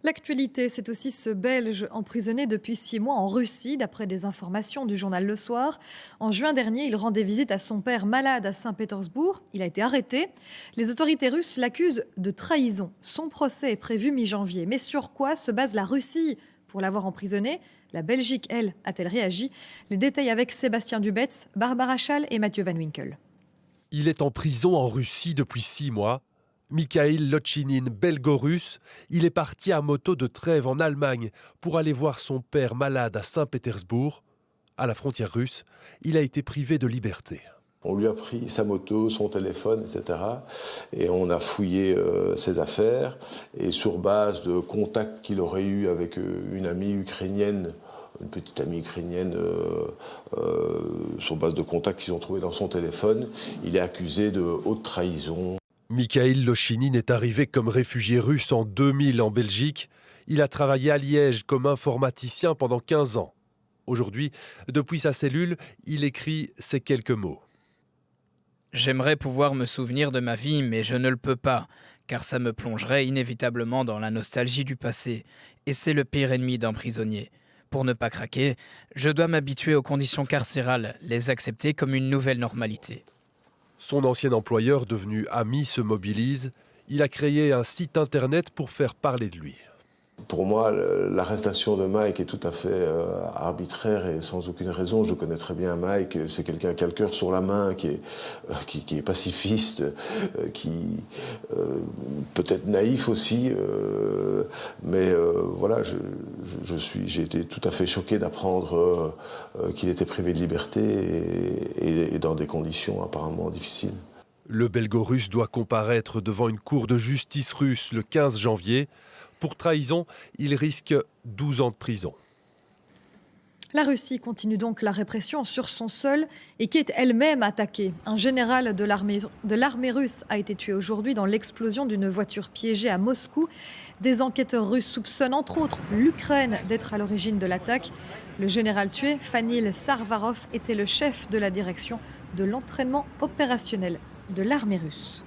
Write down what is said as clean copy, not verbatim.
L'actualité, c'est aussi ce Belge emprisonné depuis 6 mois en Russie, d'après des informations du journal Le Soir. En juin dernier, il rendait visite à son père malade à Saint-Pétersbourg. Il a été arrêté. Les autorités russes l'accusent de trahison. Son procès est prévu mi-janvier. Mais sur quoi se base la Russie pour l'avoir emprisonné? La Belgique, elle, a-t-elle réagi? Les détails avec Sébastien Dubetz, Barbara Schall et Mathieu Van Winkel. Il est en prison en Russie depuis 6 mois. Mikhail Lotchinin, belgo-russe, il est parti à moto de Trèves en Allemagne pour aller voir son père malade à Saint-Pétersbourg. À la frontière russe, il a été privé de liberté. On lui a pris sa moto, son téléphone, etc. Et on a fouillé ses affaires. Et sur base de contacts qu'il aurait eu avec une amie ukrainienne, une petite amie ukrainienne, sur base de contacts qu'ils ont trouvés dans son téléphone, il est accusé de haute trahison. Mikhail Lotchinin est arrivé comme réfugié russe en 2000 en Belgique. Il a travaillé à Liège comme informaticien pendant 15 ans. Aujourd'hui, depuis sa cellule, il écrit ces quelques mots. J'aimerais pouvoir me souvenir de ma vie, mais je ne le peux pas, car ça me plongerait inévitablement dans la nostalgie du passé. Et c'est le pire ennemi d'un prisonnier. Pour ne pas craquer, je dois m'habituer aux conditions carcérales, les accepter comme une nouvelle normalité. Son ancien employeur, devenu ami, se mobilise. Il a créé un site internet pour faire parler de lui. Pour moi, l'arrestation de Mike est tout à fait arbitraire et sans aucune raison. Je connais très bien Mike, c'est quelqu'un qui a le cœur sur la main, qui est pacifiste, qui peut-être naïf aussi, mais voilà, j'ai été tout à fait choqué d'apprendre qu'il était privé de liberté et dans des conditions apparemment difficiles. Le belgo-russe doit comparaître devant une cour de justice russe le 15 janvier. Pour trahison, il risque 12 ans de prison. La Russie continue donc la répression sur son sol et qui est elle-même attaquée. Un général de l'armée russe a été tué aujourd'hui dans l'explosion d'une voiture piégée à Moscou. Des enquêteurs russes soupçonnent entre autres l'Ukraine d'être à l'origine de l'attaque. Le général tué, Fanil Sarvarov, était le chef de la direction de l'entraînement opérationnel de l'armée russe.